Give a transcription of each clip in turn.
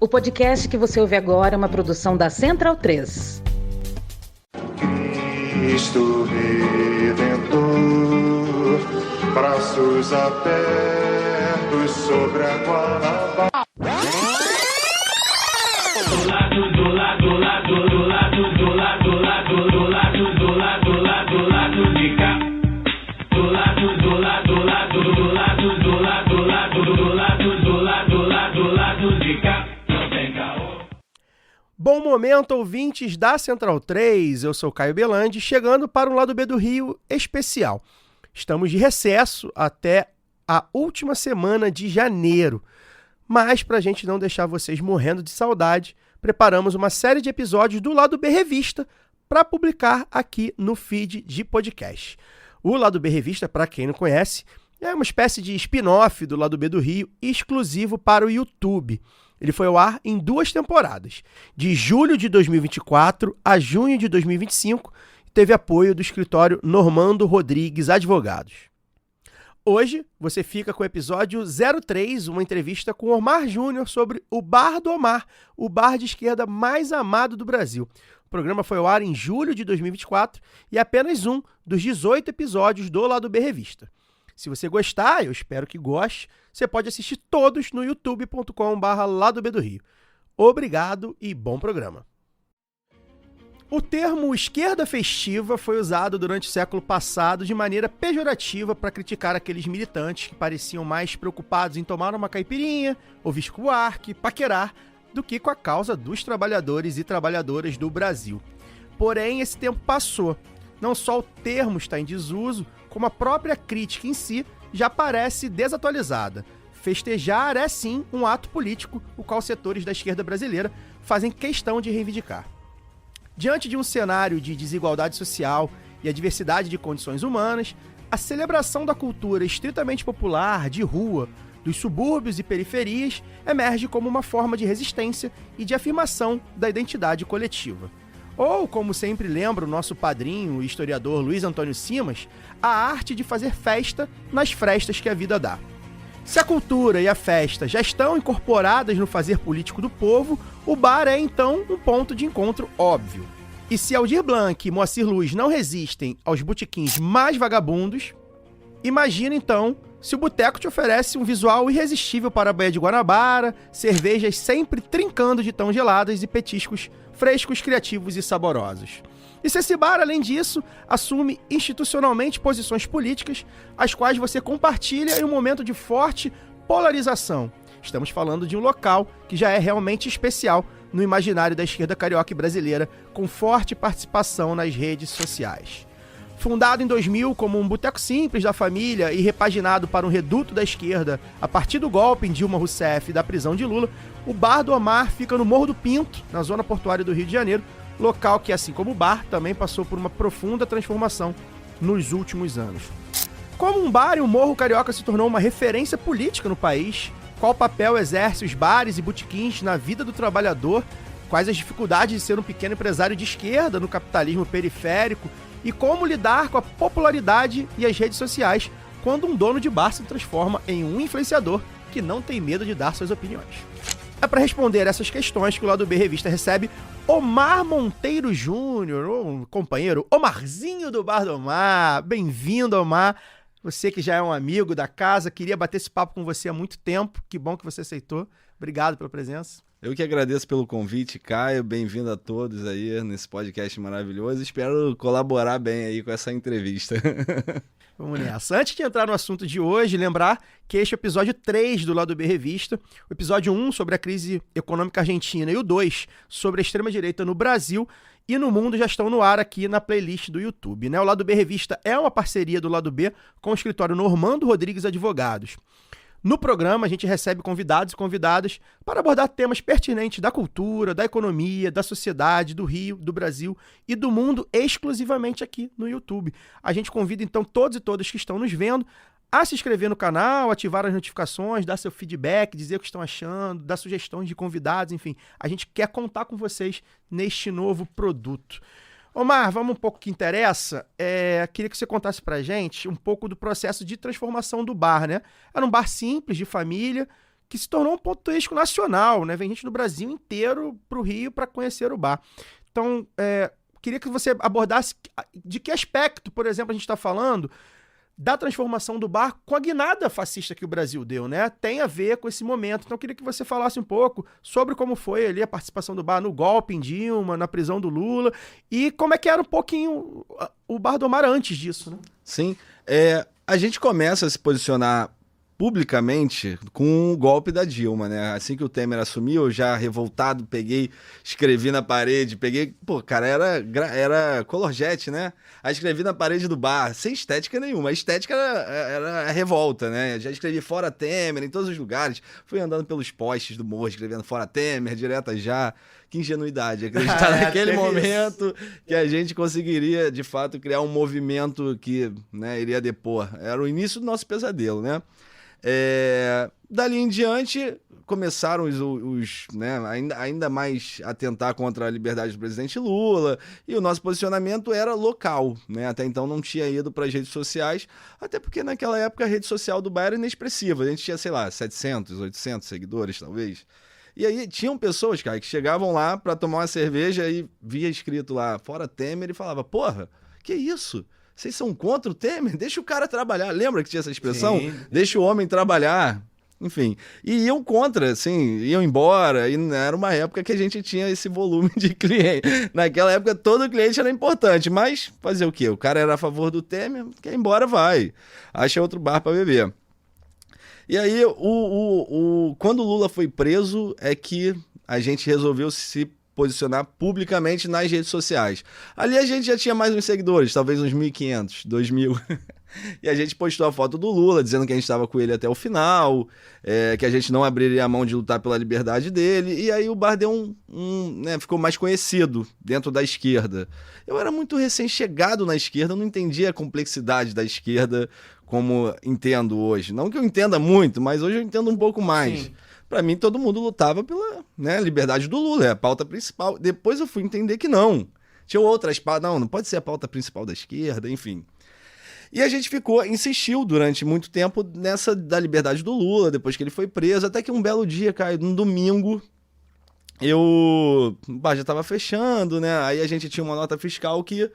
O podcast que você ouve agora é uma produção da Central 3. Cristo Redentor, braços abertos sobre a Guanabara. Bom momento, ouvintes da Central 3, eu sou Caio Belandi, chegando para um Lado B do Rio especial. Estamos de recesso até a última semana de janeiro, mas para a gente não deixar vocês morrendo de saudade, preparamos uma série de episódios do Lado B Revista para publicar aqui no feed de podcast. O Lado B Revista, para quem não conhece, é uma espécie de spin-off do Lado B do Rio, exclusivo para o YouTube. Ele foi ao ar em 2 temporadas, de julho de 2024 a junho de 2025, e teve apoio do escritório Normando Rodrigues Advogados. Hoje, você fica com o episódio 03, uma entrevista com Omar Júnior sobre o Bar do Omar, o bar de esquerda mais amado do Brasil. O programa foi ao ar em julho de 2024 e é apenas um dos 18 episódios do Lado B Revista. Se você gostar, eu espero que goste, você pode assistir todos no youtube.com/Lado B do Rio. Obrigado e bom programa. O termo esquerda festiva foi usado durante o século passado de maneira pejorativa para criticar aqueles militantes que pareciam mais preocupados em tomar uma caipirinha, ouvir Buarque, paquerar, do que com a causa dos trabalhadores e trabalhadoras do Brasil. Porém, esse tempo passou. Não só o termo está em desuso, como a própria crítica em si já parece desatualizada. Festejar é sim um ato político, o qual setores da esquerda brasileira fazem questão de reivindicar. Diante de um cenário de desigualdade social e a diversidade de condições humanas, a celebração da cultura estritamente popular, de rua, dos subúrbios e periferias, emerge como uma forma de resistência e de afirmação da identidade coletiva. Ou, como sempre lembra o nosso padrinho, o historiador Luiz Antônio Simas, a arte de fazer festa nas frestas que a vida dá. Se a cultura e a festa já estão incorporadas no fazer político do povo, o bar é, então, um ponto de encontro óbvio. E se Aldir Blanc e Moacir Luz não resistem aos botequins mais vagabundos, imagina, então, se o boteco te oferece um visual irresistível para a Baía de Guanabara, cervejas sempre trincando de tão geladas e petiscos frescos, criativos e saborosos. E se esse bar, além disso, assume institucionalmente posições políticas, as quais você compartilha em um momento de forte polarização. Estamos falando de um local que já é realmente especial no imaginário da esquerda carioca e brasileira, com forte participação nas redes sociais. Fundado em 2000 como um boteco simples da família e repaginado para um reduto da esquerda a partir do golpe em Dilma Rousseff e da prisão de Lula, o Bar do Omar fica no Morro do Pinto, na zona portuária do Rio de Janeiro, local que, assim como o bar, também passou por uma profunda transformação nos últimos anos. Como um bar e um morro carioca se tornou uma referência política no país, qual papel exerce os bares e botequins na vida do trabalhador, quais as dificuldades de ser um pequeno empresário de esquerda no capitalismo periférico, e como lidar com a popularidade e as redes sociais quando um dono de bar se transforma em um influenciador que não tem medo de dar suas opiniões. É para responder essas questões que o Lado B Revista recebe Omar Monteiro Júnior, o companheiro Omarzinho do Bar do Omar. Bem-vindo, Omar. Você que já é um amigo da casa, queria bater esse papo com você há muito tempo. Que bom que você aceitou. Obrigado pela presença. Eu que agradeço pelo convite, Caio. Bem-vindo a todos aí nesse podcast maravilhoso. Espero colaborar bem aí com essa entrevista. Vamos nessa. Antes de entrar no assunto de hoje, lembrar que este é o episódio 3 do Lado B Revista. O episódio 1 sobre a crise econômica argentina e o 2 sobre a extrema-direita no Brasil e no mundo já estão no ar aqui na playlist do YouTube, né? O Lado B Revista é uma parceria do Lado B com o escritório Normando Rodrigues Advogados. No programa, a gente recebe convidados e convidadas para abordar temas pertinentes da cultura, da economia, da sociedade, do Rio, do Brasil e do mundo exclusivamente aqui no YouTube. A gente convida, então, todos e todas que estão nos vendo a se inscrever no canal, ativar as notificações, dar seu feedback, dizer o que estão achando, dar sugestões de convidados, enfim. A gente quer contar com vocês neste novo produto. Omar, vamos um pouco que interessa. Queria que você contasse pra gente um pouco do processo de transformação do bar, né? Era um bar simples, de família, que se tornou um ponto turístico nacional, né? Vem gente do Brasil inteiro pro Rio para conhecer o bar. Então, queria que você abordasse de que aspecto, por exemplo, a gente está falando da transformação do bar com a guinada fascista que o Brasil deu, né? Tem a ver com esse momento. Então, eu queria que você falasse um pouco sobre como foi ali a participação do bar no golpe em Dilma, na prisão do Lula, e como é que era um pouquinho o Bar do Omar antes disso, né? Sim, a gente começa a se posicionar publicamente com o golpe da Dilma, né? Assim que o Temer assumiu, eu já revoltado, escrevi na parede, cara, era colorjete, né? Aí escrevi na parede do bar, sem estética nenhuma. A estética era a revolta, né? Já escrevi fora Temer em todos os lugares. Fui andando pelos postes do morro, escrevendo fora Temer, direta já. Que ingenuidade, acreditar naquele momento que a gente conseguiria, de fato, criar um movimento que, né, iria depor. Era o início do nosso pesadelo, né? Dali em diante começaram os né, ainda mais a tentar contra a liberdade do presidente Lula, e o nosso posicionamento era local, né? Até então não tinha ido para as redes sociais, até porque naquela época a rede social do bar era inexpressiva, a gente tinha, sei lá, 700, 800 seguidores talvez. E aí tinham pessoas, cara, que chegavam lá para tomar uma cerveja e via escrito lá fora Temer e falava: porra, que isso? Vocês são contra o Temer? Deixa o cara trabalhar. Lembra que tinha essa expressão? Sim. Deixa o homem trabalhar. Enfim. E iam contra, assim, iam embora. E era uma época que a gente tinha esse volume de cliente. Naquela época, todo cliente era importante. Mas fazer o quê? O cara era a favor do Temer, quer ir embora, vai. Acha outro bar para beber. E aí, quando o Lula foi preso, é que a gente resolveu se posicionar publicamente nas redes sociais. Ali a gente já tinha mais uns seguidores, talvez uns 1.500, 2.000. E a gente postou a foto do Lula, dizendo que a gente estava com ele até o final, que a gente não abriria a mão de lutar pela liberdade dele. E aí o bar deu né, ficou mais conhecido dentro da esquerda. Eu era muito recém-chegado na esquerda, eu não entendia a complexidade da esquerda como entendo hoje. Não que eu entenda muito, mas hoje eu entendo um pouco mais. Sim. Para mim, todo mundo lutava pela, né, liberdade do Lula, é a pauta principal. Depois eu fui entender que não. Tinha outras pautas, não pode ser a pauta principal da esquerda, enfim. E a gente insistiu durante muito tempo nessa da liberdade do Lula, depois que ele foi preso, até que um belo dia, cara, num domingo, o bar já estava fechando, né? Aí a gente tinha uma nota fiscal que...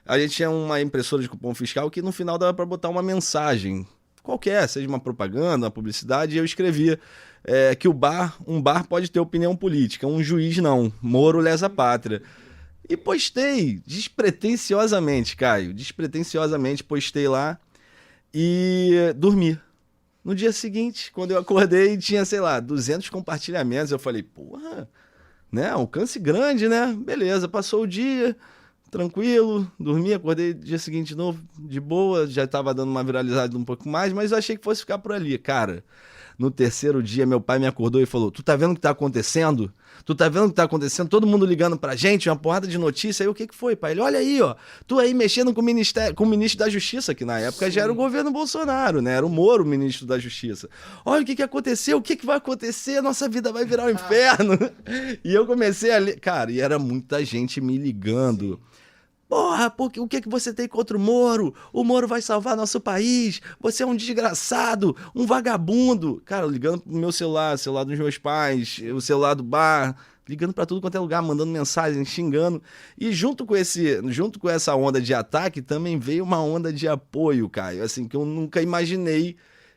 A gente tinha uma impressora de cupom fiscal que no final dava para botar uma mensagem qualquer, seja uma propaganda, uma publicidade, e eu escrevia que um bar pode ter opinião política, um juiz não, Moro lesa pátria. E postei despretensiosamente, Caio, postei lá e dormi. No dia seguinte, quando eu acordei, tinha, sei lá, 200 compartilhamentos, eu falei, porra, né, alcance grande, né, beleza, passou o dia... Tranquilo, dormi, acordei dia seguinte de novo, de boa, já tava dando uma viralizada um pouco mais, mas eu achei que fosse ficar por ali. Cara, no terceiro dia, meu pai me acordou e falou: tu tá vendo o que tá acontecendo? Tu tá vendo o que tá acontecendo? Todo mundo ligando pra gente, uma porrada de notícia. Aí o que foi, pai? Ele: olha aí, ó, tu aí mexendo com o ministro da Justiça, que na época já era o governo Bolsonaro, né? Era o Moro, o ministro da Justiça. Olha o que aconteceu, o que vai acontecer? Nossa vida vai virar um inferno. E eu comecei a ler. Cara, e era muita gente me ligando. Sim. Porra, porque, o que você tem contra o Moro? O Moro vai salvar nosso país. Você é um desgraçado, um vagabundo. Cara, ligando pro meu celular dos meus pais, o celular do bar, ligando pra tudo quanto é lugar, mandando mensagem, xingando. E junto com essa onda de ataque, também veio uma onda de apoio, Caio, assim, que eu nunca imaginei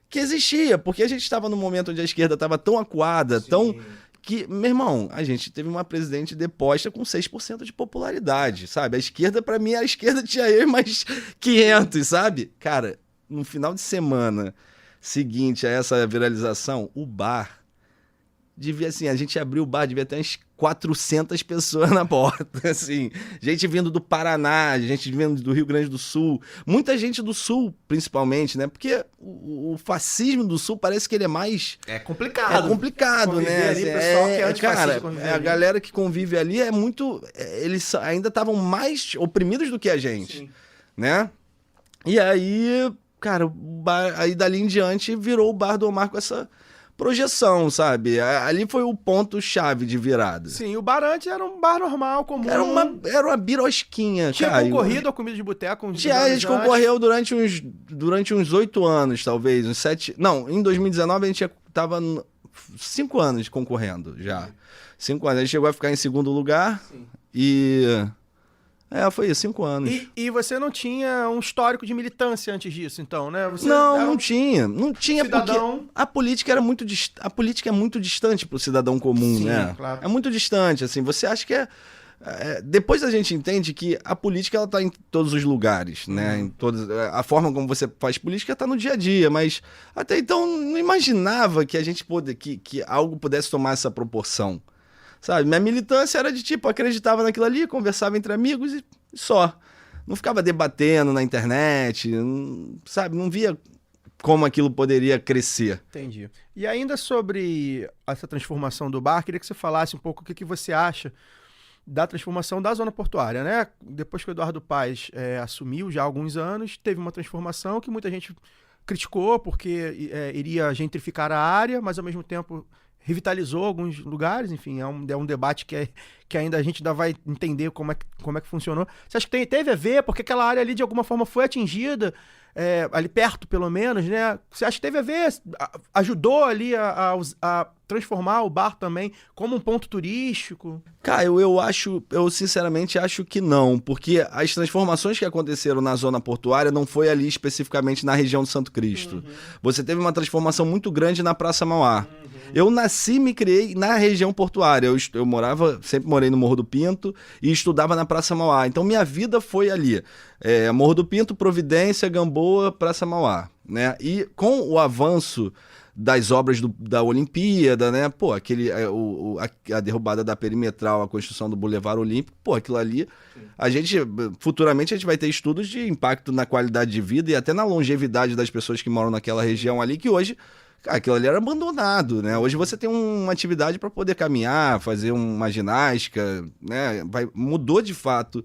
que existia, porque a gente estava num momento onde a esquerda estava tão acuada, tão... que, meu irmão, a gente teve uma presidente deposta com 6% de popularidade, sabe? A esquerda, pra mim, a esquerda tinha eu e mais 500, sabe? Cara, no final de semana seguinte a essa viralização, o bar devia, assim, a gente abriu o bar, devia ter umas 400 pessoas na porta, assim, gente vindo do Paraná, gente vindo do Rio Grande do Sul, muita gente do Sul, principalmente, né, porque o fascismo do Sul parece que ele é mais... É complicado, né, ali, pessoal que é cara, a galera que convive ali é muito, eles ainda estavam mais oprimidos do que a gente, sim, né, e aí, cara, o bar, aí dali em diante virou o Bar do Omar com essa projeção, sabe? Ali foi o ponto-chave de virada. Sim, o bar antes era um bar normal, comum. Era uma birosquinha, tinha cara. Tinha concorrido a comida de boteco uns a gente concorreu durante uns 8 anos, talvez, uns 7... Não, em 2019 a gente tava 5 anos concorrendo já. 5 anos. Ele chegou a ficar em segundo lugar. Sim. E... foi isso, 5 anos. E você não tinha um histórico de militância antes disso, então, né? Você não tinha. Não tinha cidadão... porque a política a política é muito distante pro cidadão comum, Sim, né? Claro. É muito distante, assim. Você acha que depois a gente entende que a política ela tá em todos os lugares, né? Em todos, a forma como você faz política tá no dia a dia, mas até então não imaginava que a gente que algo pudesse tomar essa proporção. Sabe, minha militância era de tipo, acreditava naquilo ali, conversava entre amigos e só. Não ficava debatendo na internet, sabe, não via como aquilo poderia crescer. Entendi. E ainda sobre essa transformação do bar, queria que você falasse um pouco o que você acha da transformação da zona portuária, né? Depois que o Eduardo Paes assumiu, já há alguns anos, teve uma transformação que muita gente criticou porque iria gentrificar a área, mas ao mesmo tempo revitalizou alguns lugares, enfim, é um debate que ainda a gente ainda vai entender como é que funcionou. Você acha que teve a ver, porque aquela área ali de alguma forma foi atingida, ali perto pelo menos, né? Você acha que teve a ver, ajudou ali a transformar o bar também como um ponto turístico? Cara, eu sinceramente acho que não, porque as transformações que aconteceram na zona portuária não foi ali especificamente na região do Santo Cristo. Uhum. Você teve uma transformação muito grande na Praça Mauá. Uhum. Eu nasci e me criei na região portuária. Eu sempre morei no Morro do Pinto e estudava na Praça Mauá. Então minha vida foi ali. Morro do Pinto, Providência, Gamboa, Praça Mauá, né? E com o avanço das obras da Olimpíada, né? Pô, a derrubada da perimetral, a construção do Boulevard Olímpico, pô, aquilo ali, futuramente a gente vai ter estudos de impacto na qualidade de vida e até na longevidade das pessoas que moram naquela região ali, que hoje, cara, aquilo ali era abandonado, né? Hoje você tem uma atividade para poder caminhar, fazer uma ginástica, né? Mudou de fato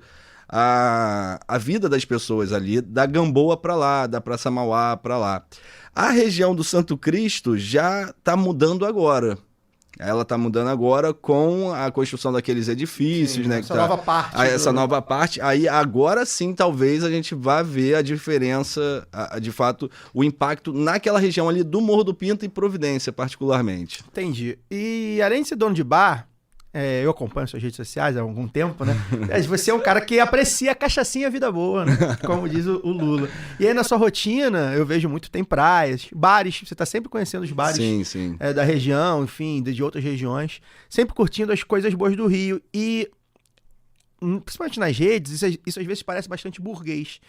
a vida das pessoas ali, da Gamboa para lá, da Praça Mauá para lá. A região do Santo Cristo já está mudando agora. Ela está mudando agora com a construção daqueles edifícios, sim, né? Nova parte. Essa nova parte. Aí agora sim, talvez a gente vá ver a diferença, de fato, o impacto naquela região ali do Morro do Pinto e Providência, particularmente. Entendi. E além de ser dono de bar, eu acompanho suas redes sociais há algum tempo, né? Você é um cara que aprecia a cachaçinha vida boa, né? Como diz o Lula. E aí na sua rotina, eu vejo muito, tem praias, bares, você tá sempre conhecendo os bares sim, sim. Da região, enfim, de outras regiões, sempre curtindo as coisas boas do Rio. E, principalmente nas redes, isso às vezes parece bastante burguês.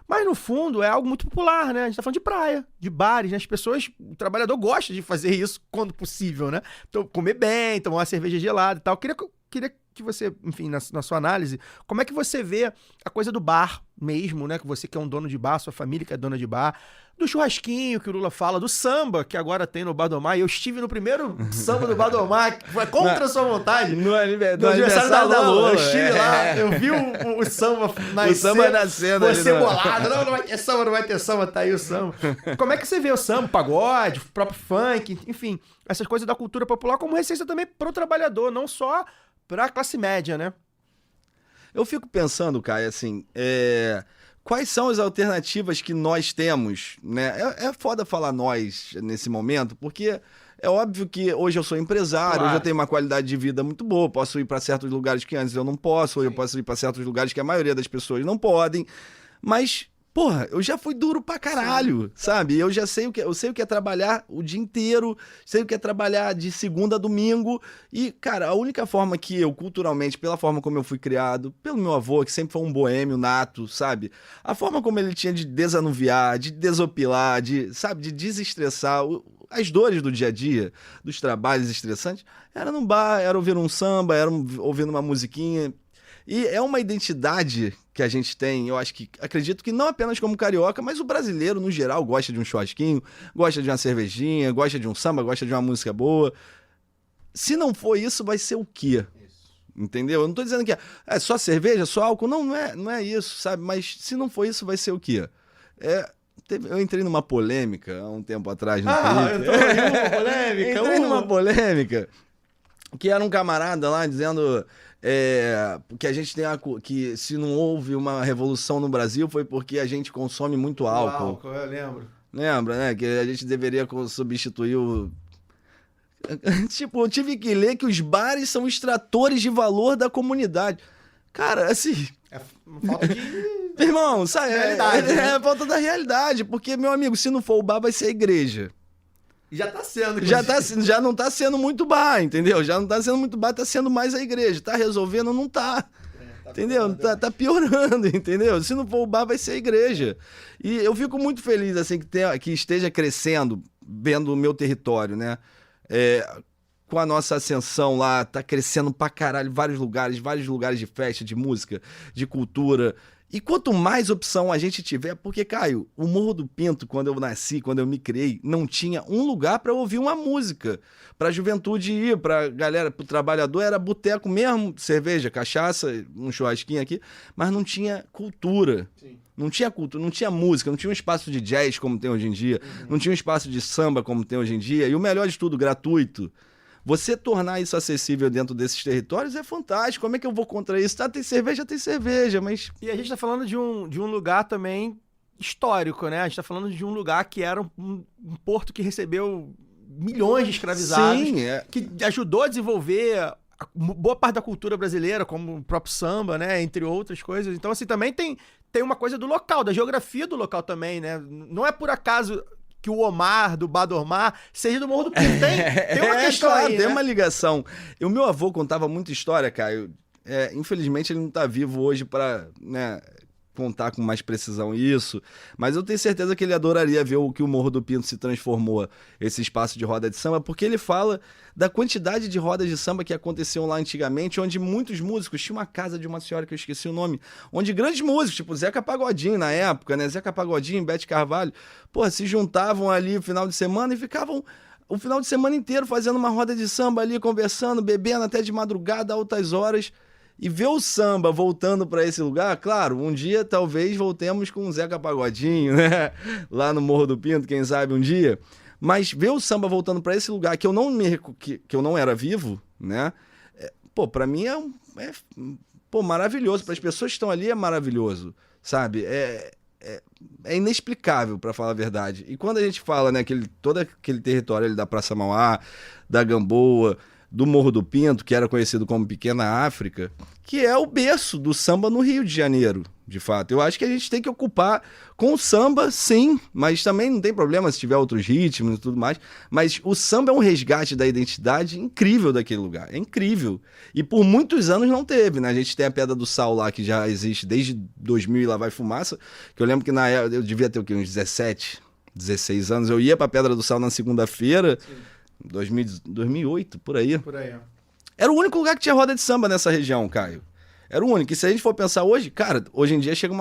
Mas, no fundo, é algo muito popular, né? A gente tá falando de praia, de bares, né? As pessoas, o trabalhador gosta de fazer isso quando possível, né? Então, comer bem, tomar uma cerveja gelada e tal. Queria que você, enfim, na sua análise, como é que você vê a coisa do bar mesmo, né? Que você que é um dono de bar, sua família que é dona de bar, do churrasquinho que o Lula fala, do samba que agora tem no Bar do Mar. E eu estive no primeiro samba do Bar do Mar, que foi contra a sua vontade. No aniversário da Lula. Eu estive lá, eu vi o samba nascer. O samba nascendo ali. Você bolado, não vai ter samba, não vai ter samba, tá aí o samba. Como é que você vê o samba, pagode, o próprio funk, enfim, essas coisas da cultura popular como receita também pro trabalhador, não só pra classe média, né? Eu fico pensando, Caio, assim, quais são as alternativas que nós temos, né? É foda falar nós nesse momento, porque é óbvio que hoje eu sou empresário, claro. Hoje eu tenho uma qualidade de vida muito boa, posso ir para certos lugares que antes eu não posso, ou eu posso ir para certos lugares que a maioria das pessoas não podem, mas... Porra, eu já fui duro pra caralho, sim, sabe? Eu já sei eu sei o que é trabalhar o dia inteiro, sei o que é trabalhar de segunda a domingo. E, cara, a única forma que eu, culturalmente, pela forma como eu fui criado, pelo meu avô, que sempre foi um boêmio nato, sabe? A forma como ele tinha de desanuviar, de desopilar, sabe? De desestressar as dores do dia a dia, dos trabalhos estressantes, era num bar, era ouvindo um samba, era ouvindo uma musiquinha. E é uma identidade que a gente tem, eu acredito que não apenas como carioca, mas o brasileiro, no geral, gosta de um churrasquinho, gosta de uma cervejinha, gosta de um samba, gosta de uma música boa. Se não for isso, vai ser o quê? Entendeu? Eu não tô dizendo que é só cerveja, só álcool, não é isso, sabe? Mas se não for isso, vai ser o quê? Eu entrei numa polêmica há um tempo atrás no Twitter. Entrei numa polêmica que era um camarada lá dizendo... que a gente tem que se não houve uma revolução no Brasil foi porque a gente consome muito álcool. Eu lembro. Lembra, né? Que a gente deveria substituir Tipo, eu tive que ler que os bares são extratores de valor da comunidade. Cara, assim... É falta de... Irmão, sabe? Realidade, né? É falta da realidade. Porque, meu amigo, se não for o bar, vai ser a igreja. Já tá sendo. Já não tá sendo muito bar, entendeu? Já não tá sendo muito bar, tá sendo mais a igreja. Tá resolvendo? Não tá. Entendeu? Tá piorando, entendeu? Se não for o bar, vai ser a igreja. E eu fico muito feliz, assim, que esteja crescendo, vendo o meu território, né? Com a nossa ascensão lá, tá crescendo pra caralho, vários lugares de festa, de música, de cultura. E quanto mais opção a gente tiver, porque, Caio, o Morro do Pinto, quando eu nasci, quando eu me criei, não tinha um lugar pra ouvir uma música. Pra juventude ir, pra galera, pro trabalhador, era boteco mesmo, cerveja, cachaça, um churrasquinho aqui, mas não tinha cultura. Sim. Não tinha cultura, não tinha música, não tinha um espaço de jazz como tem hoje em dia, não tinha um espaço de samba como tem hoje em dia, e o melhor de tudo, gratuito. Você tornar isso acessível dentro desses territórios é fantástico. Como é que eu vou contra isso? Tá, tem cerveja, mas... E a gente tá falando de um lugar também histórico, né? A gente tá falando de um lugar que era um porto que recebeu milhões de escravizados, Sim, que ajudou a desenvolver boa parte da cultura brasileira, como o próprio samba, né? Entre outras coisas. Então, assim, também tem uma coisa do local, da geografia do local também, né? Não é por acaso... que o Omar, do Badomar, seja do Morro do Pinto. Tem uma questão claro, aí, tem né? uma ligação. E o meu avô contava muita história, Caio. Infelizmente ele não tá vivo hoje para, né, contar com mais precisão isso, mas eu tenho certeza que ele adoraria ver o que o Morro do Pinto se transformou, esse espaço de roda de samba, porque ele fala da quantidade de rodas de samba que aconteciam lá antigamente, onde muitos músicos, tinha uma casa de uma senhora que eu esqueci o nome, onde grandes músicos, tipo Zeca Pagodinho na época, né, Zeca Pagodinho, Bete Carvalho, pô, se juntavam ali no final de semana e ficavam o final de semana inteiro fazendo uma roda de samba ali, conversando, bebendo até de madrugada, altas horas. E ver o samba voltando para esse lugar, claro, um dia talvez voltemos com o Zeca Pagodinho, né? Lá no Morro do Pinto, quem sabe um dia. Mas ver o samba voltando para esse lugar que eu não era vivo, né? Pô, para mim pô, maravilhoso. Para as pessoas que estão ali é maravilhoso, sabe? É inexplicável, para falar a verdade. E quando a gente fala, né, todo aquele território ali da Praça Mauá, da Gamboa, do Morro do Pinto, que era conhecido como Pequena África, que é o berço do samba no Rio de Janeiro, de fato. Eu acho que a gente tem que ocupar com o samba, sim, mas também não tem problema se tiver outros ritmos e tudo mais, mas o samba é um resgate da identidade incrível daquele lugar, é incrível. E por muitos anos não teve, né? A gente tem a Pedra do Sal lá, que já existe desde 2000 e lá vai fumaça, que eu lembro que na época, eu devia ter o quê? Uns 17, 16 anos, eu ia pra Pedra do Sal na segunda-feira, 2008, por aí. Era o único lugar que tinha roda de samba nessa região, Caio. Era o único. E se a gente for pensar hoje, cara, hoje em dia chega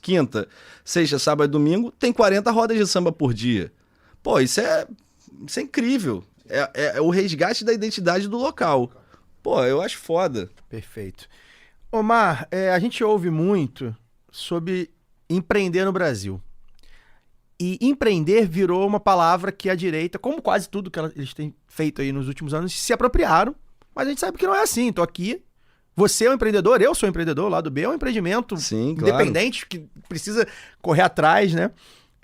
quinta, sexta, sábado e domingo, tem 40 rodas de samba por dia. Pô, isso é incrível. É o resgate da identidade do local. Pô, eu acho foda. Perfeito. Omar, a gente ouve muito sobre empreender no Brasil. E empreender virou uma palavra que a direita, como quase tudo que eles têm feito aí nos últimos anos, se apropriaram. Mas a gente sabe que não é assim. Tô aqui, você é um empreendedor, eu sou um empreendedor, o lado B é um empreendimento independente, que precisa correr atrás, né?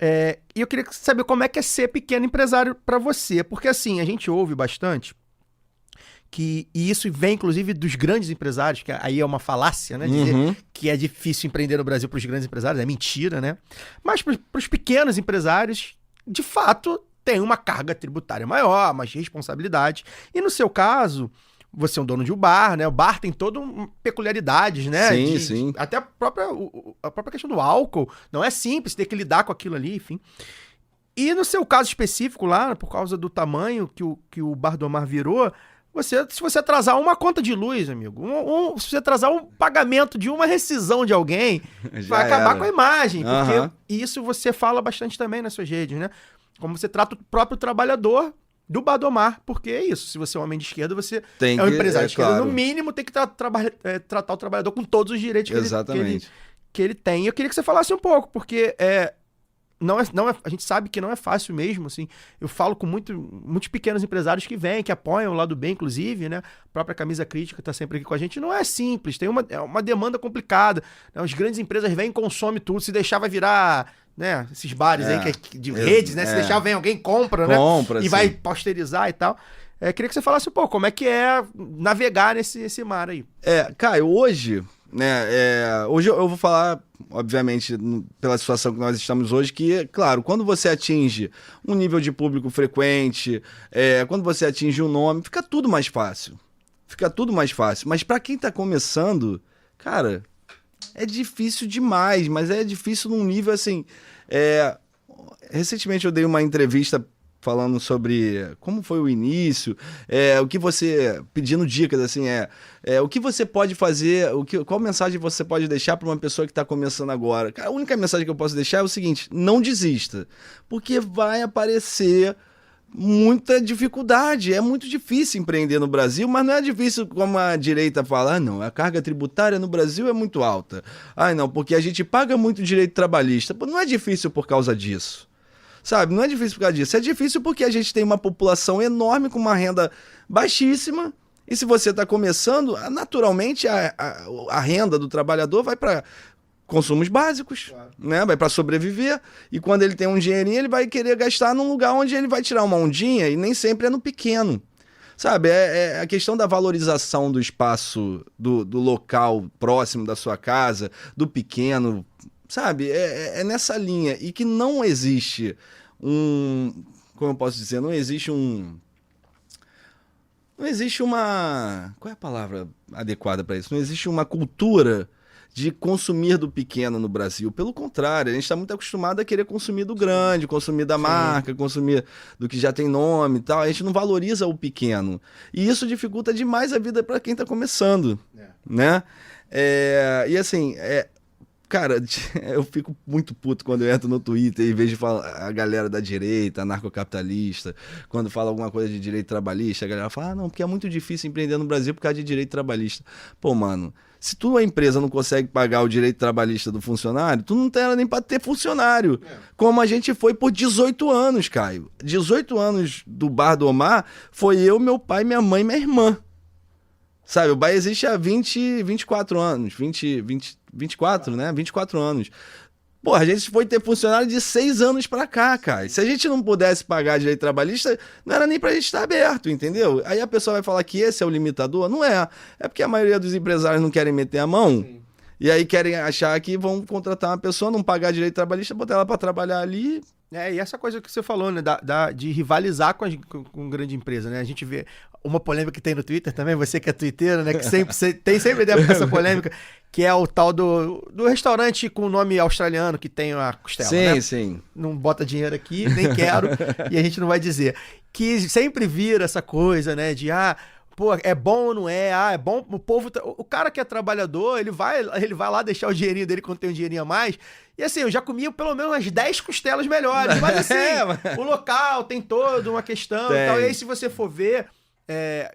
E eu queria saber como é que é ser pequeno empresário para você. Porque assim, a gente ouve bastante e isso vem inclusive dos grandes empresários, que aí é uma falácia, né? Dizer que é difícil empreender no Brasil para os grandes empresários, é mentira, né? Mas para os pequenos empresários, de fato, tem uma carga tributária maior, mais responsabilidade. E no seu caso, você é um dono de um bar, né? O bar tem toda uma peculiaridades, né? Sim. Até a própria questão do álcool não é simples, tem que lidar com aquilo ali, enfim. E no seu caso específico lá, por causa do tamanho que o Bar do Mar virou, se você atrasar uma conta de luz, amigo, se você atrasar um pagamento de uma rescisão de alguém, vai acabar com a imagem. Porque isso você fala bastante também nas suas redes, né? Como você trata o próprio trabalhador do Bar do Mar, porque é isso. Se você é um homem de esquerda, você é um empresário de esquerda. Claro. No mínimo, tem que tratar o trabalhador com todos os direitos que ele tem. E eu queria que você falasse um pouco, porque a gente sabe que não é fácil mesmo, assim. Eu falo com muitos pequenos empresários que vêm, que apoiam o lado B, inclusive, né? A própria Camisa Crítica está sempre aqui com a gente. Não é simples, tem uma demanda complicada, né? As grandes empresas vêm e consomem tudo. Se deixar, vai virar, né? Esses bares aí de redes, né? Se deixar, vem alguém, compra, né? E vai posterizar e tal. Queria que você falasse um pouco como é que é navegar nesse mar aí. Caio, hoje, né, hoje eu vou falar, obviamente, pela situação que nós estamos hoje, que, claro, quando você atinge um nível de público frequente, quando você atinge um nome, fica tudo mais fácil. Fica tudo mais fácil. Mas para quem tá começando, cara, é difícil demais, mas é difícil num nível assim. Recentemente eu dei uma entrevista falando sobre como foi o início, o que você, pedindo dicas, assim, o que você pode fazer, qual mensagem você pode deixar para uma pessoa que está começando agora. Cara, a única mensagem que eu posso deixar é o seguinte: não desista, porque vai aparecer muita dificuldade, é muito difícil empreender no Brasil, mas não é difícil como a direita fala, não, a carga tributária no Brasil é muito alta. Não, porque a gente paga muito direito trabalhista. Não é difícil por causa disso. Sabe, não é difícil por causa disso. É difícil porque a gente tem uma população enorme com uma renda baixíssima. E se você está começando, naturalmente a renda do trabalhador vai para consumos básicos, claro, né? Vai para sobreviver. E quando ele tem um dinheirinho, ele vai querer gastar num lugar onde ele vai tirar uma ondinha, e nem sempre é no pequeno. Sabe, a questão da valorização do espaço, do local próximo da sua casa, do pequeno, sabe, é nessa linha. E que não existe como eu posso dizer, não existe uma... Qual é a palavra adequada para isso? Não existe uma cultura de consumir do pequeno no Brasil. Pelo contrário, a gente está muito acostumado a querer consumir do grande, consumir da marca, consumir do que já tem nome e tal. A gente não valoriza o pequeno. E isso dificulta demais a vida para quem está começando, né? E assim, cara, eu fico muito puto quando eu entro no Twitter e vejo a galera da direita, anarcocapitalista, quando fala alguma coisa de direito trabalhista, a galera fala, não, porque é muito difícil empreender no Brasil por causa de direito trabalhista. Pô, mano, se a empresa não consegue pagar o direito trabalhista do funcionário, tu não tem nem para ter funcionário. Como a gente foi por 18 anos, Caio. 18 anos do Bar do Omar foi eu, meu pai, minha mãe e minha irmã. Sabe, o bar existe há 24 anos, 24, né? 24 anos. Porra, a gente foi ter funcionário de 6 anos pra cá, cara. Se a gente não pudesse pagar direito trabalhista, não era nem pra gente estar aberto, entendeu? Aí a pessoa vai falar que esse é o limitador? Não é. É porque a maioria dos empresários não querem meter a mão. Sim. E aí querem achar que vão contratar uma pessoa, não pagar direito trabalhista, botar ela pra trabalhar ali. E essa coisa que você falou, né, de rivalizar com grande empresa, né? A gente vê uma polêmica que tem no Twitter também, você que é twitteiro, né, que tem sempre ideia pra essa polêmica, que é o tal do restaurante com nome australiano que tem a costela, sim, né? Sim. Não bota dinheiro aqui, nem quero, e a gente não vai dizer. Que sempre vira essa coisa, né, de pô, é bom ou não é? É bom o povo... O cara que é trabalhador, ele vai lá deixar o dinheirinho dele quando tem um dinheirinho a mais. E assim, eu já comi pelo menos umas 10 costelas melhores. Mas assim, o local tem toda uma questão e tal. E aí se você for ver...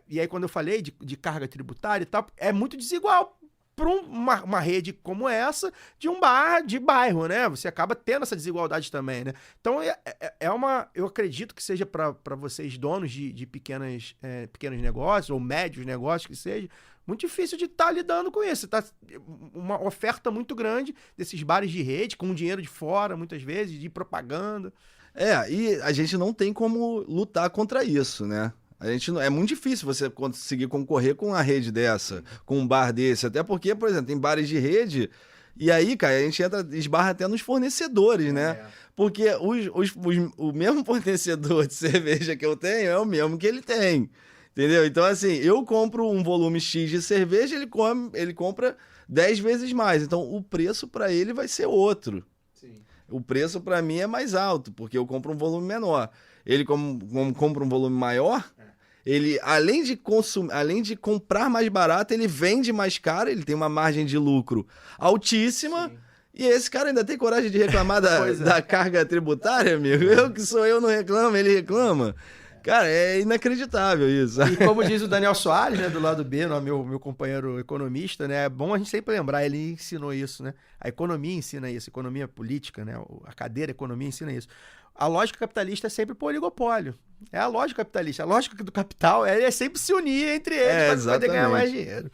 e aí quando eu falei de carga tributária e tal, é muito desigual para uma rede como essa de um bar de bairro, né? Você acaba tendo essa desigualdade também, né? Então, eu acredito que seja para vocês, donos de pequenos negócios ou médios negócios que seja, muito difícil de estar lidando com isso. Tá uma oferta muito grande desses bares de rede, com dinheiro de fora, muitas vezes, de propaganda. E a gente não tem como lutar contra isso, né? É muito difícil você conseguir concorrer com uma rede dessa, com um bar desse. Até porque, por exemplo, tem bares de rede, e aí, cara, a gente esbarra até nos fornecedores, né? Porque o mesmo fornecedor de cerveja que eu tenho é o mesmo que ele tem. Entendeu? Então, assim, eu compro um volume X de cerveja, ele compra 10 vezes mais. Então, o preço para ele vai ser outro. Sim. O preço para mim é mais alto, porque eu compro um volume menor. Ele, como compra um volume maior, ele, além de comprar mais barato, ele vende mais caro, ele tem uma margem de lucro altíssima. Sim. E esse cara ainda tem coragem de reclamar da carga tributária, amigo? Eu não reclamo, ele reclama. Cara, é inacreditável isso. E como diz o Daniel Soares, né, do lado B, meu companheiro economista, né, é bom a gente sempre lembrar, ele ensinou isso, né? A economia ensina isso, a economia política, né, a cadeira economia ensina isso. A lógica capitalista é sempre por oligopólio. É a lógica capitalista. A lógica do capital é sempre se unir entre eles para poder ganhar mais dinheiro.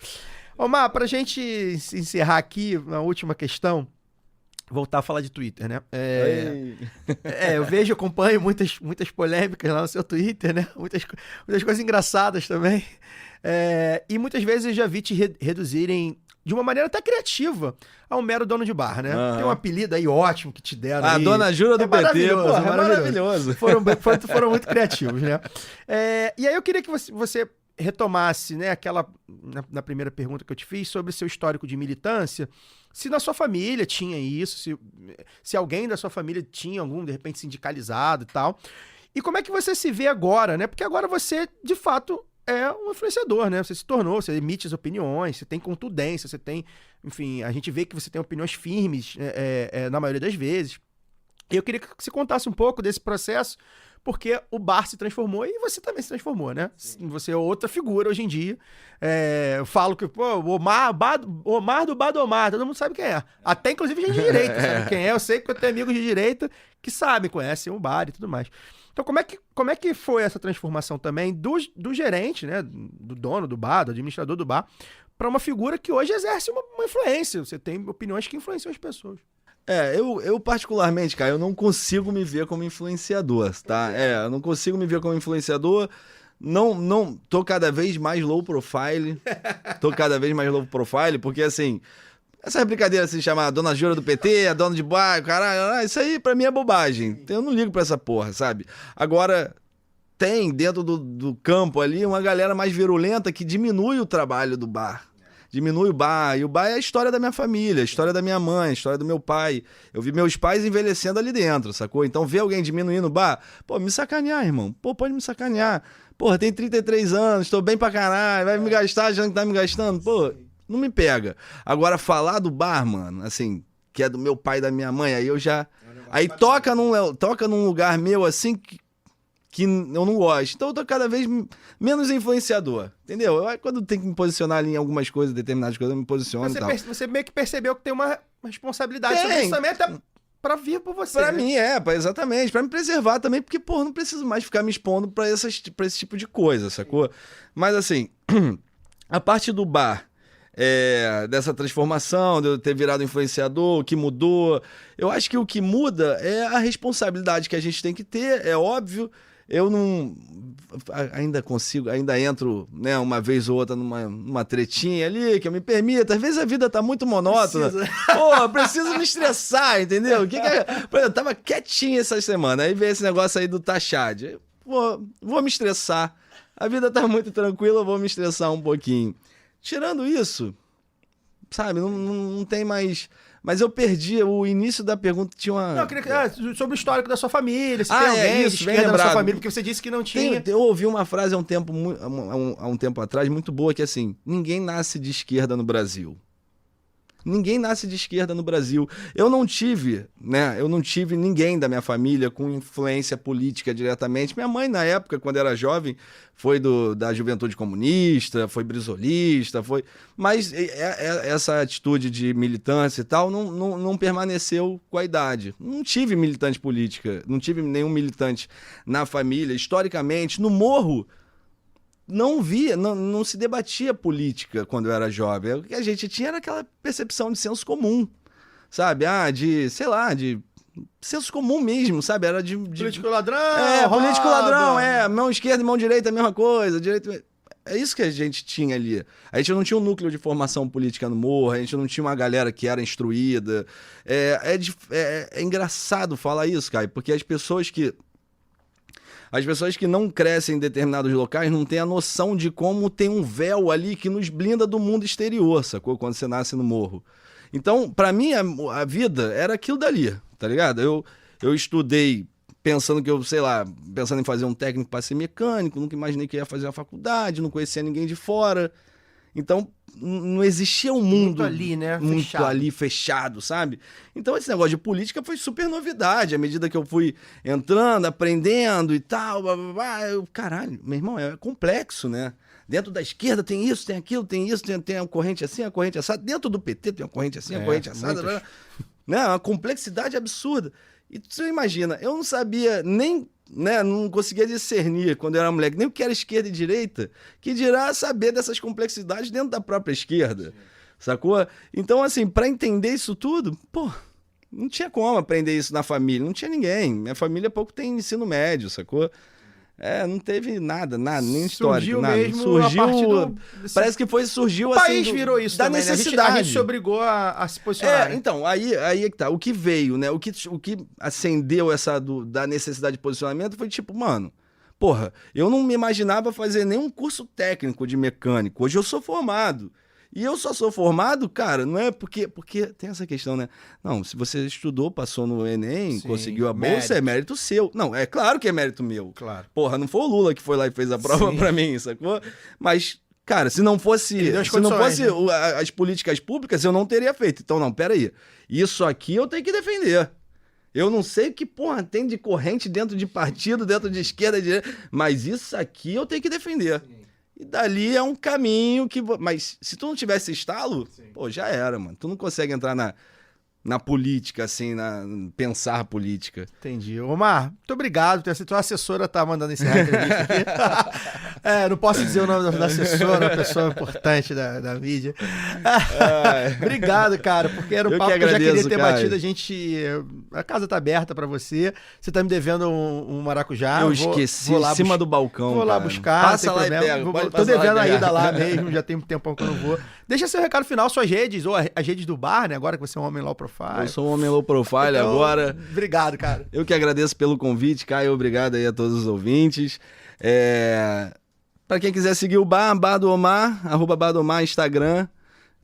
Omar, para a gente encerrar aqui, uma última questão. voltar a falar de Twitter, né? Ei. Eu vejo, acompanho muitas polêmicas lá no seu Twitter, né? Muitas coisas engraçadas também. E muitas vezes eu já vi te reduzirem de uma maneira até criativa ao mero dono de bar, né? Aham. Tem um apelido aí ótimo que te deram. A aí. dona Jura do PT, maravilhoso, porra, é é maravilhoso. Foram muito criativos, né? E aí eu queria que você retomasse, né, na primeira pergunta que eu te fiz, sobre seu histórico de militância, se na sua família tinha isso, se alguém da sua família tinha algum, de repente, sindicalizado e tal. E como é que você se vê agora, né? Porque agora você, de fato, é um influenciador, né? Você se tornou, você emite as opiniões, você tem contundência, você tem... Enfim, a gente vê que você tem opiniões firmes na maioria das vezes. E eu queria que você contasse um pouco desse processo, porque o bar se transformou e você também se transformou, né? Você é outra figura hoje em dia. Eu falo que, pô, o Omar do Bar do Omar, todo mundo sabe quem é. Até, inclusive, gente de direita sabe quem é. Eu sei que eu tenho amigos de direita que sabem, conhecem o bar e tudo mais. Então, como é que foi essa transformação também do gerente, né? Do dono do bar, do administrador do bar, para uma figura que hoje exerce uma influência? Você tem opiniões que influenciam as pessoas. Eu particularmente, cara, eu não consigo me ver como influenciador, tá? Eu não consigo me ver como influenciador. Não, tô cada vez mais low profile. Porque assim, essa brincadeira se chamar Dona Jura do PT, a dona de bar, caralho, isso aí pra mim é bobagem. Eu não ligo pra essa porra, sabe? Agora, tem dentro do campo ali uma galera mais virulenta que diminui o trabalho do bar. Diminui o bar. E o bar é a história da minha família, a história da minha mãe, a história do meu pai. Eu vi meus pais envelhecendo ali dentro, sacou? Então ver alguém diminuindo o bar, pô, me sacanear, irmão. Pô, pode me sacanear. Porra, tem 33 anos, tô bem pra caralho, vai me gastar, já que tá me gastando. Pô, não me pega. Agora, falar do bar, mano, assim, que é do meu pai e da minha mãe, aí eu já... Aí toca num lugar meu, assim, que eu não gosto. Então eu tô cada vez menos influenciador, entendeu? Quando tem que me posicionar ali em algumas coisas, determinadas coisas, eu me posiciono e tal. Você meio que percebeu que tem uma responsabilidade sobre isso também, até pra vir por você. Pra né? mim, exatamente. Pra me preservar também, porque, pô, não preciso mais ficar me expondo pra esse tipo de coisa, sacou? Mas, assim, a parte do bar, dessa transformação, de eu ter virado influenciador, o que mudou, eu acho que o que muda é a responsabilidade que a gente tem que ter, é óbvio. Eu não... Ainda entro, né, uma vez ou outra numa tretinha ali, que eu me permita. Às vezes a vida tá muito monótona. Pô, preciso me estressar, entendeu? Por exemplo, eu tava quietinho essa semana, aí veio esse negócio aí do Tachad. Vou me estressar. A vida tá muito tranquila, eu vou me estressar um pouquinho. Tirando isso, sabe, não tem mais... Mas eu perdi o início da pergunta, tinha uma... Não, eu queria sobre o histórico da sua família, se tem alguém isso, de bem esquerda na sua lembrado. família, porque você disse que não tinha. Eu ouvi uma frase há um tempo atrás, muito boa, que é assim, ninguém nasce de esquerda no Brasil. Ninguém nasce de esquerda no Brasil. Eu não tive ninguém da minha família com influência política diretamente. Minha mãe, na época, quando era jovem, foi da juventude comunista, foi brisolista, mas essa atitude de militância e tal não permaneceu com a idade. Não tive militante política, não tive nenhum militante na família. Historicamente, no Morro, não se debatia política quando eu era jovem. O que a gente tinha era aquela percepção de senso comum, sabe? De senso comum mesmo, sabe? Era de Político ladrão, político ladrão, mão esquerda e mão direita, a mesma coisa, é isso que a gente tinha ali. A gente não tinha um núcleo de formação política no Morro, a gente não tinha uma galera que era instruída. É engraçado falar isso, Caio, porque as pessoas que não crescem em determinados locais não têm a noção de como tem um véu ali que nos blinda do mundo exterior, sacou? Quando você nasce no Morro. Então, pra mim, a vida era aquilo dali, tá ligado? Eu estudei pensando em fazer um técnico para ser mecânico, nunca imaginei que ia fazer a faculdade, não conhecia ninguém de fora. Então, não existia um mundo muito ali, né? Fechado, sabe? Então, esse negócio de política foi super novidade. À medida que eu fui entrando, aprendendo e tal, caralho, meu irmão, é complexo, né? Dentro da esquerda tem isso, tem aquilo, tem isso, tem a corrente assim, a corrente assada. Dentro do PT tem a corrente assim, a corrente assada. Né? Uma complexidade absurda. E você imagina, eu não sabia nem... Né, não conseguia discernir quando eu era moleque nem o que era esquerda e direita, que dirá saber dessas complexidades dentro da própria esquerda, sacou? Então, assim, pra entender isso tudo, pô, Não tinha como aprender isso na família, não tinha ninguém. Minha família pouco tem ensino médio, sacou? Não teve nada, nem histórico, nada. Mesmo surgiu, a partir do... parece que surgiu o assim... O país virou isso da também, necessidade. Né? A gente se obrigou a se posicionar. Então, aí é que tá. O que veio, né? O que acendeu da necessidade de posicionamento foi tipo, mano, porra, eu não me imaginava fazer nenhum curso técnico de mecânico. Hoje eu sou formado. E eu só sou formado, cara, não é porque tem essa questão, né? Não, se você estudou, passou no Enem, sim, conseguiu a bolsa, é mérito seu. Não, é claro que é mérito meu. Claro. Porra, não foi o Lula que foi lá e fez a prova pra mim, sacou? Mas, cara, se não fosse as políticas públicas, eu não teria feito. Então, não, peraí. Isso aqui eu tenho que defender. Eu não sei que, porra, tem de corrente dentro de partido, dentro de esquerda, de direita, mas isso aqui eu tenho que defender. Sim. E dali é um caminho que... Mas se tu não tivesse estalo, sim, pô, já era, mano. Tu não consegue entrar na política, assim, pensar política. Entendi. Omar, muito obrigado. Tua assessora tá mandando esse entrevista aqui. Não posso dizer o nome da assessora, uma pessoa importante da mídia. Obrigado, cara, porque era um papo que eu já queria ter batido. A casa tá aberta pra você. Você tá me devendo um maracujá. Eu esqueci, em cima do balcão, vou lá buscar. Passa lá e pega. Tô devendo a ida lá mesmo, já tem um tempão que eu não vou. Deixa seu recado final, suas redes, ou as redes do bar, né? Agora que você é um homem low profile. Eu sou um homem low profile então, agora. Obrigado, cara. Eu que agradeço pelo convite, Caio. Obrigado aí a todos os ouvintes. Pra quem quiser seguir o bar do Omar, @bar do Omar, Instagram,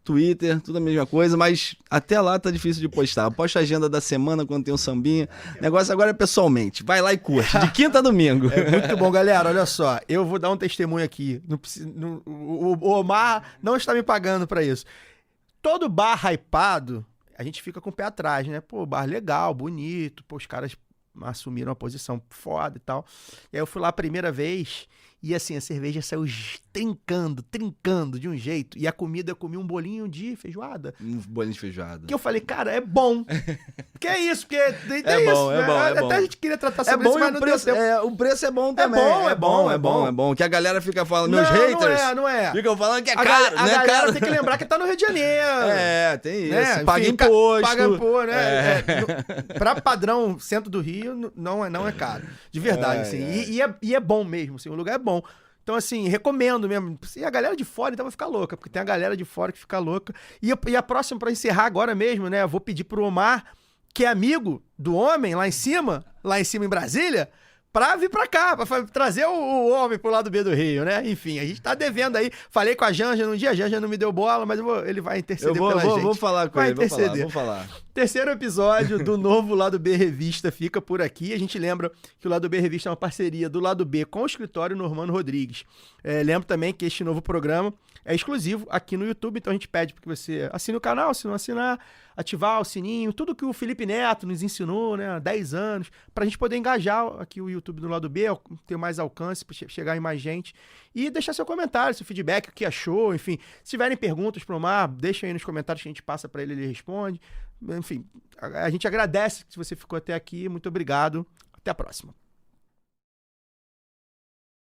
Twitter, tudo a mesma coisa, mas até lá tá difícil de postar. Eu posto a agenda da semana quando tem um sambinha. O negócio agora é pessoalmente. Vai lá e curte, de quinta a domingo. Muito bom, galera. Olha só, eu vou dar um testemunho aqui. O Omar não está me pagando pra isso. Todo bar hypado, a gente fica com o pé atrás, né? Pô, bar legal, bonito, pô, os caras assumiram uma posição foda e tal. E aí eu fui lá a primeira vez e assim, a cerveja saiu trincando de um jeito. E a comida, eu comi um bolinho de feijoada. Um bolinho de feijoada. Que eu falei, cara, é bom. Que é isso, porque tem é isso. bom, é bom. Até a gente queria tratar sobre isso, mas não deu tempo. O preço é bom também. É bom. Que a galera fica falando, meus haters. Não é. Ficam falando que é caro, a galera tem que lembrar que tá no Rio de Janeiro. Tem isso. Né? Paga imposto. Paga imposto, né? Pra padrão centro do Rio, não é caro. De verdade, assim. E é bom mesmo, assim, o lugar é bom. Então, assim, recomendo mesmo. E a galera de fora, então, vai ficar louca, porque tem a galera de fora que fica louca. E a próxima, pra encerrar agora mesmo, né? Eu vou pedir pro Omar, que é amigo do homem lá em cima em Brasília, pra vir pra cá, pra trazer o homem pro lado B do Rio, né? Enfim, a gente tá devendo aí. Falei com a Janja num dia, a Janja não me deu bola, mas ele vai interceder pela gente. Vou falar com ele, vou falar. Terceiro episódio do novo Lado B Revista fica por aqui. A gente lembra que o Lado B Revista é uma parceria do Lado B com o escritório Normando Rodrigues. Lembro também que este novo programa é exclusivo aqui no YouTube, então a gente pede para que você assine o canal, se não assinar, ativar o sininho, tudo que o Felipe Neto nos ensinou, né, há 10 anos, para a gente poder engajar aqui o YouTube do Lado B, ter mais alcance, para chegar em mais gente, e deixar seu comentário, seu feedback, o que achou, enfim. Se tiverem perguntas para o Omar, deixem aí nos comentários que a gente passa para ele responde. Enfim, a gente agradece que você ficou até aqui, muito obrigado, até a próxima.